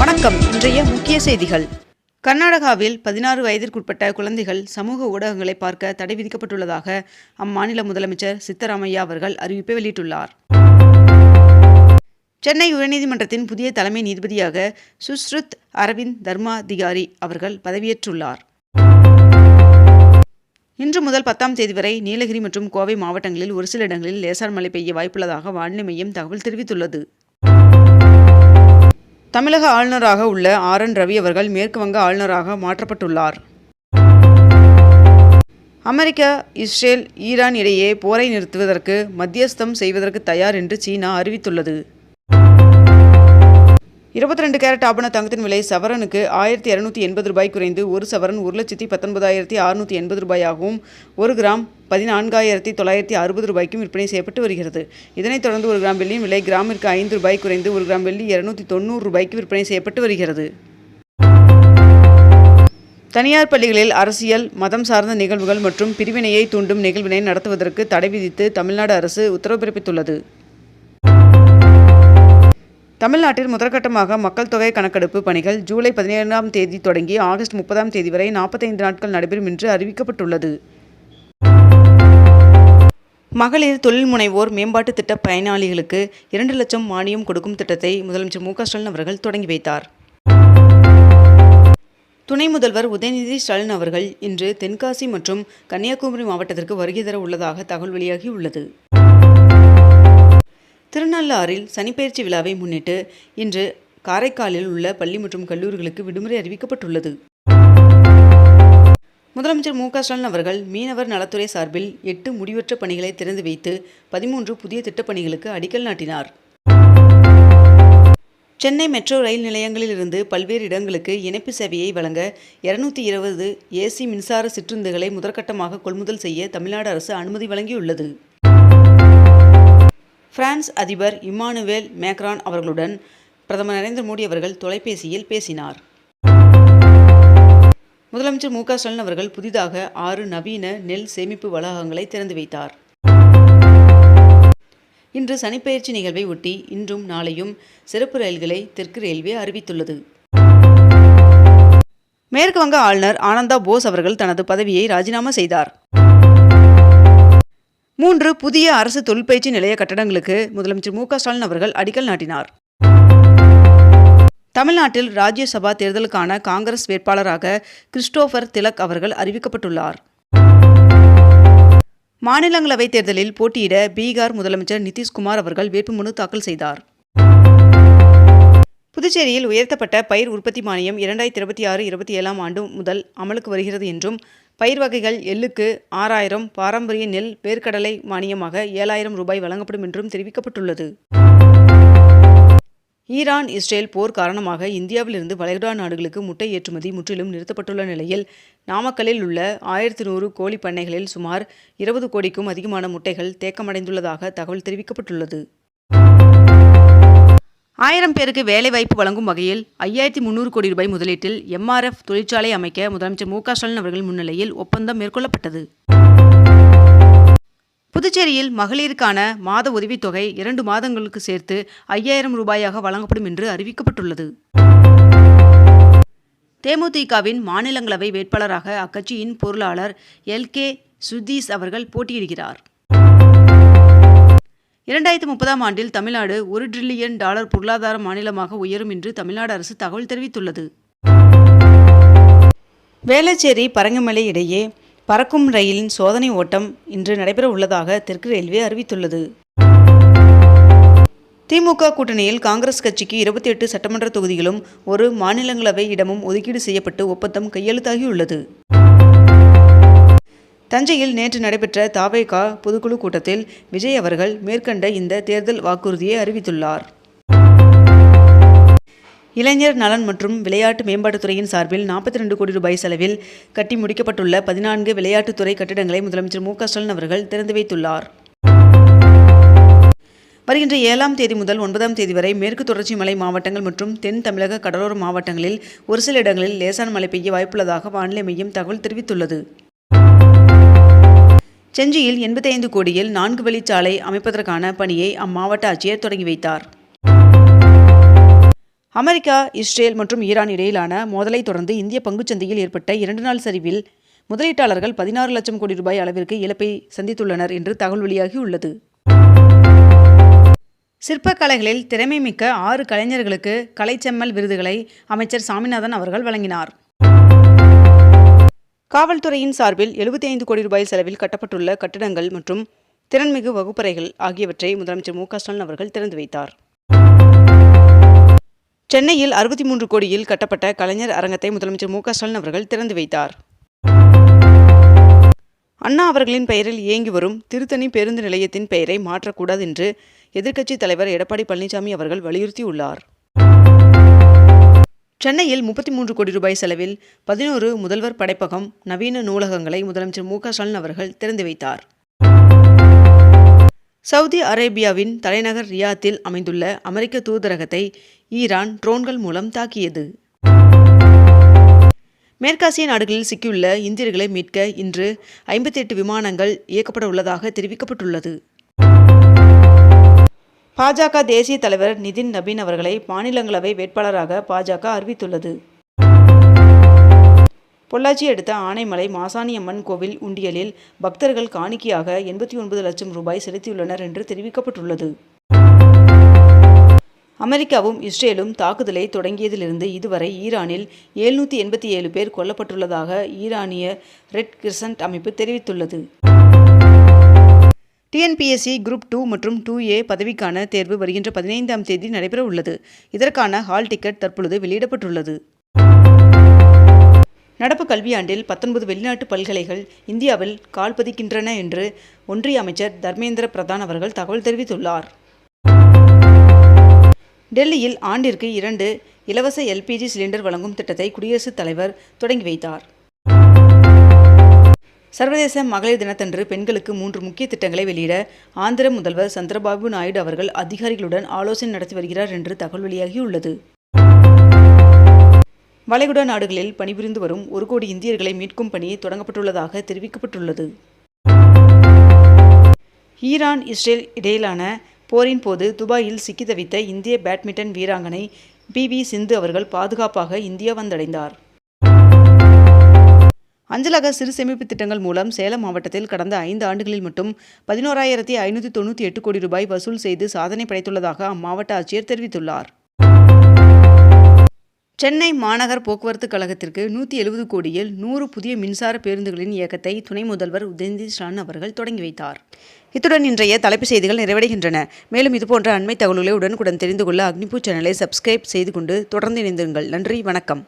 வணக்கம். இன்றைய முக்கிய செய்திகள். கர்நாடகாவில் 16 வயதிற்குட்பட்ட குழந்தைகள் சமூக ஊடகங்களை பார்க்க தடை விதிக்கப்பட்டுள்ளதாக அம்மாநில முதலமைச்சர் சித்தராமையா அவர்கள் அறிவிப்பை வெளியிட்டுள்ளார். சென்னை உயர்நீதிமன்றத்தின் புதிய தலைமை நீதிபதியாக சுஷ்ருத் அரவிந்த் தர்மாதிகாரி அவர்கள் பதவியேற்றுள்ளார். இன்று முதல் 10ஆம் தேதி வரை நீலகிரி மற்றும் கோவை மாவட்டங்களில் ஒரு சில இடங்களில் லேசான மழை பெய்ய வாய்ப்புள்ளதாக வானிலை மையம் தகவல் தெரிவித்துள்ளது. தமிழக ஆளுநராக உள்ள RN ரவி அவர்கள் மேற்கு வங்க ஆளுநராக மாற்றப்பட்டுள்ளார். அமெரிக்கா, இஸ்ரேல், ஈரான் இடையே போரை நிறுத்துவதற்கு மத்தியஸ்தம் செய்வதற்கு தயார் என்று சீனா அறிவித்துள்ளது. 22 கேரட் ஆபண தங்கத்தின் விலை சவரனுக்கு 1280 ரூபாய் குறைந்து ஒரு சவரன் 1,19,680 ரூபாயாகவும் 1 கிராம் 14,960 ரூபாய்க்கும் விற்பனை செய்யப்பட்டு வருகிறது. இதனைத் தொடர்ந்து 1 கிராம் வெள்ளியின் விலை கிராமிற்கு 5 ரூபாய் குறைந்து 1 கிராம் வெள்ளி 290 ரூபாய்க்கு விற்பனை செய்யப்பட்டு வருகிறது. தனியார் பள்ளிகளில் அரசியல், மதம் சார்ந்த நிகழ்வுகள் மற்றும் பிரிவினையை தூண்டும் நிகழ்வினை நடத்துவதற்கு தடை விதித்து தமிழ்நாடு அரசு உத்தரவு பிறப்பித்துள்ளது. தமிழ்நாட்டில் முதற்கட்டமாக மக்கள் தொகை கணக்கெடுப்பு பணிகள் ஜூலை 17ஆம் தேதி தொடங்கி ஆகஸ்ட் 30ஆம் தேதி வரை 45 நாட்கள் நடைபெறும் என்று அறிவிக்கப்பட்டுள்ளது. மகளிர் தொழில் முனைவோர் மேம்பாட்டு திட்ட பயனாளிகளுக்கு 2 லட்சம் மானியம் கொடுக்கும் திட்டத்தை முதலமைச்சர் மு.க. ஸ்டாலின் அவர்கள் தொடங்கி வைத்தார். துணை முதல்வர் உதயநிதி ஸ்டாலின் அவர்கள் இன்று தென்காசி மற்றும் கன்னியாகுமரி மாவட்டத்திற்கு வருகை தர உள்ளதாக தகவல் வெளியாகியுள்ளது. திருநள்ளாறில் சனிப்பெயர்ச்சி விழாவை முன்னிட்டு இன்று காரைக்காலில் உள்ள பள்ளி மற்றும் கல்லூரிகளுக்கு விடுமுறை அறிவிக்கப்பட்டுள்ளது. முதலமைச்சர் மு.க. ஸ்டாலின் அவர்கள் மீனவர் நலத்துறை சார்பில் 8 முடிவற்ற பணிகளை திறந்து வைத்து 13 புதிய திட்டப்பணிகளுக்கு அடிக்கல் நாட்டினார். சென்னை மெட்ரோ ரயில் நிலையங்களிலிருந்து பல்வேறு இடங்களுக்கு இணைப்பு சேவையை வழங்க 220 AC மின்சார சிற்றுந்துகளை முதற்கட்டமாக கொள்முதல் செய்ய தமிழ்நாடு அரசு அனுமதி வழங்கியுள்ளது. பிரான்ஸ் அதிபர் இம்மானுவேல் மேக்ரான் அவர்களுடன் பிரதமர் நரேந்திர மோடி அவர்கள் தொலைபேசியில் பேசினார். முதலமைச்சர் மு.க. ஸ்டாலின் அவர்கள் புதிதாக 6 நவீன நெல் சேமிப்பு வளாகங்களை திறந்து வைத்தார். இன்று சனிப்பெயர்ச்சி நிகழ்வை ஒட்டி இன்றும் நாளையும் சிறப்பு ரயில்களை தெற்கு ரயில்வே அறிவித்துள்ளது. மேற்கு வங்க ஆளுநர் ஆனந்தா போஸ் அவர்கள் தனது பதவியை ராஜினாமா செய்தார். 3 புதிய அரசு தொழிற்பயிற்சி நிலைய கட்டடங்களுக்கு முதலமைச்சர் மு.க. ஸ்டாலின் அவர்கள் அடிக்கல் நாட்டினார். தமிழ்நாட்டில் ராஜ்யசபா தேர்தலுக்கான காங்கிரஸ் வேட்பாளராக கிறிஸ்டோபர் திலக் அவர்கள் அறிவிக்கப்பட்டுள்ளார். மாநிலங்களவை தேர்தலில் போட்டியிட பீகார் முதலமைச்சர் நிதிஷ்குமார் அவர்கள் வேட்புமனு தாக்கல் செய்தார். புதுச்சேரியில் உயர்த்தப்பட்ட பயிர் உற்பத்தி மானியம் 2026-27ஆம் ஆண்டு முதல் அமலுக்கு வருகிறது என்றும் பயிர் வகைகள் எள்ளுக்கு 6000, பாரம்பரிய நெல் வேர்க்கடலை மானியமாக 7000 ரூபாய் வழங்கப்படும் என்றும் தெரிவிக்கப்பட்டுள்ளது. ஈரான், இஸ்ரேல் போர் காரணமாக இந்தியாவிலிருந்து வளைகுடா நாடுகளுக்கு முட்டை ஏற்றுமதி முற்றிலும் நிறுத்தப்பட்டுள்ள நிலையில் நாமக்கல்லில் உள்ள 1100 கோழி பண்ணைகளில் சுமார் 20 கோடிக்கும் அதிகமான முட்டைகள் தேக்கமடைந்துள்ளதாக தகவல் தெரிவிக்கப்பட்டுள்ளது. 1000 பேருக்கு வேலைவாய்ப்பு வழங்கும் வகையில் 5300 கோடி ரூபாய் முதலீட்டில் MRF தொழிற்சாலை அமைக்க முதலமைச்சர் மு.க. ஸ்டாலின் அவர்கள் முன்னிலையில் ஒப்பந்தம் மேற்கொள்ளப்பட்டது. புதுச்சேரியில் மகளிருக்கான மாத உதவித்தொகை 2 மாதங்களுக்கு சேர்த்து 5000 ரூபாயாக வழங்கப்படும் என்று அறிவிக்கப்பட்டுள்ளது. தேமுதிகவின் மாநிலங்களவை வேட்பாளராக அக்கட்சியின் பொருளாளர் LK சுதீஷ் அவர்கள் போட்டியிடுகிறார். 2030ஆம் ஆண்டில் தமிழ்நாடு $1 டிரில்லியன் பொருளாதார மாநிலமாக உயரும் என்று தமிழ்நாடு அரசு தகவல் தெரிவித்துள்ளது. வேளச்சேரி பரங்கிமலை இடையே பறக்கும் ரயிலின் சோதனை ஓட்டம் இன்று நடைபெற உள்ளதாக தெற்கு ரயில்வே அறிவித்துள்ளது. திமுக கூட்டணியில் காங்கிரஸ் கட்சிக்கு 28 சட்டமன்ற தொகுதிகளும் ஒரு மாநிலங்களவை இடமும் ஒதுக்கீடு செய்யப்பட்டு ஒப்பந்தம் கையெழுத்தாகியுள்ளது. தஞ்சையில் நேற்று நடைபெற்ற தவேக பொதுக்குழு கூட்டத்தில் விஜய் அவர்கள் மேற்கண்ட இந்த தேர்தல் வாக்குறுதியை அறிவித்துள்ளார். இளைஞர் நலன் மற்றும் விளையாட்டு மேம்பாட்டுத்துறையின் சார்பில் 42 கோடி ரூபாய் செலவில் கட்டி முடிக்கப்பட்டுள்ள 14 விளையாட்டுத்துறை கட்டிடங்களை முதலமைச்சர் மு.க. ஸ்டாலின் அவர்கள் திறந்து வைத்துள்ளார். வருகின்ற 7ஆம் தேதி முதல் 9ஆம் தேதி வரை மேற்கு தொடர்ச்சி மலை மாவட்டங்கள் மற்றும் தென் தமிழக கடலோர மாவட்டங்களில் ஒரு சில இடங்களில் லேசான மழை பெய்ய வாய்ப்புள்ளதாக வானிலை மையம் தகவல் தெரிவித்துள்ளது. செஞ்சியில் 85 கோடியில் 4 வழிச்சாலை அமைப்பதற்கான பணியை அம்மாவட்ட ஆட்சியர் தொடங்கி வைத்தார். அமெரிக்கா, இஸ்ரேல் மற்றும் ஈரான் இடையிலான மோதலை தொடர்ந்து இந்திய பங்குச்சந்தையில் ஏற்பட்ட 2 நாள் சரிவில் முதலீட்டாளர்கள் 16 லட்சம் கோடி ரூபாய் அளவிற்கு இழப்பை சந்தித்துள்ளனர் என்று தகவல் வெளியாகியுள்ளது. சிற்பக்கலைகளில் திறமை மிக்க 6 கலைஞர்களுக்கு கலைச்செம்மல் விருதுகளை அமைச்சர் சாமிநாதன் அவர்கள் வழங்கினார். காவல்துறையின் சார்பில் 75 கோடி ரூபாய் செலவில் கட்டப்பட்டுள்ள கட்டிடங்கள் மற்றும் திறன்மிகு வகுப்பறைகள் ஆகியவற்றை முதலமைச்சர் மு க ஸ்டாலின் அவர்கள் திறந்து வைத்தார். சென்னையில் 63 கோடியில் கட்டப்பட்ட கலைஞர் அரங்கத்தை முதலமைச்சர் மு க ஸ்டாலின் அவர்கள் திறந்து வைத்தார். அண்ணா அவர்களின் பெயரில் இயங்கி வரும் திருத்தணி பேருந்து நிலையத்தின் பெயரை மாற்றக்கூடாது என்று எதிர்க்கட்சித் தலைவர் எடப்பாடி பழனிசாமி அவர்கள் வலியுறுத்தியுள்ளார். சென்னையில் 33 கோடி ரூபாய் செலவில் 11 முதல்வர் படைப்பகம், நவீன நூலகங்களை முதலமைச்சர் மு க ஸ்டாலின் அவர்கள் திறந்து வைத்தார். சவுதி அரேபியாவின் தலைநகர் ரியாத்தில் அமைந்துள்ள அமெரிக்க தூதரகத்தை ஈரான் ட்ரோன்கள் மூலம் தாக்கியது. மேற்காசிய நாடுகளில் சிக்கியுள்ள இந்தியர்களை மீட்க இன்று 58 விமானங்கள் இயக்கப்பட உள்ளதாக தெரிவிக்கப்பட்டுள்ளது. பாஜக தேசிய தலைவர் நிதின் நபீன் அவர்களை மாநிலங்களவை வேட்பாளராக பாஜக அறிவித்துள்ளது. பொள்ளாச்சி அடுத்த ஆனைமலை மாசாணியம்மன் கோவில் உண்டியலில் பக்தர்கள் காணிக்கையாக 89 லட்சம் ரூபாய் செலுத்தியுள்ளனர் என்று தெரிவிக்கப்பட்டுள்ளது. அமெரிக்காவும் இஸ்ரேலும் தாக்குதலை தொடங்கியதிலிருந்து இதுவரை ஈரானில் 787 பேர் கொல்லப்பட்டுள்ளதாக ஈரானிய ரெட் கிரசன்ட் அமைப்பு தெரிவித்துள்ளது. டிஎன்பிஎஸ்சி குரூப் 2 மற்றும் 2A பதவிக்கான தேர்வு வருகின்ற 15ஆம் தேதி நடைபெற உள்ளது. இதற்கான ஹால் டிக்கெட் தற்பொழுது வெளியிடப்பட்டுள்ளது. நடப்பு கல்வியாண்டில் 19 வெளிநாட்டு பல்கலைகள் இந்தியாவில் கால் பதிக்கின்றன என்று ஒன்றிய அமைச்சர் தர்மேந்திர பிரதான் அவர்கள் தகவல் தெரிவித்துள்ளார். டெல்லியில் ஆண்டிற்கு 2 இலவச LPG சிலிண்டர் வழங்கும் திட்டத்தை குடியரசுத் தலைவர் தொடங்கி வைத்தார். சர்வதேச மகளிர் தினத்தன்று பெண்களுக்கு 3 முக்கிய திட்டங்களை வெளியிட ஆந்திர முதல்வர் சந்திரபாபு நாயுடு அவர்கள் அதிகாரிகளுடன் ஆலோசனை நடத்தி வருகிறார் என்று தகவல் வெளியாகியுள்ளது. வளைகுடா நாடுகளில் பணிபுரிந்து வரும் 1 கோடி இந்தியர்களை மீட்கும் பணி தொடங்கப்பட்டுள்ளதாக தெரிவிக்கப்பட்டுள்ளது. ஈரான், இஸ்ரேல் இடையிலான போரின் போது துபாயில் சிக்கி தவித்த இந்திய பேட்மிண்டன் வீராங்கனை PV சிந்து அவர்கள் பாதுகாப்பாக இந்தியா வந்தடைந்தார். அஞ்சலக சிறு சேமிப்பு திட்டங்கள் மூலம் சேலம் மாவட்டத்தில் கடந்த 5 ஆண்டுகளில் மட்டும் 11,598 கோடி ரூபாய் வசூல் செய்து சாதனை படைத்துள்ளதாக அம்மாவட்ட ஆட்சியர் தெரிவித்துள்ளார். சென்னை மாநகர் போக்குவரத்து கழகத்திற்கு 170 கோடியில் 100 புதிய மின்சார பேருந்துகளின் இயக்கத்தை துணை முதல்வர் உதயநிதி ஸ்டாலின் அவர்கள் தொடங்கி வைத்தார். இத்துடன் இன்றைய தலைப்புச் செய்திகள் நிறைவடைகின்றன. மேலும் இதுபோன்ற அண்மை தகவல்களை உடனுக்குடன் தெரிந்து கொள்ள அக்னிபூ சேனலை சப்ஸ்கிரைப் செய்து கொண்டு தொடர்ந்து இணைந்திருங்கள். நன்றி, வணக்கம்.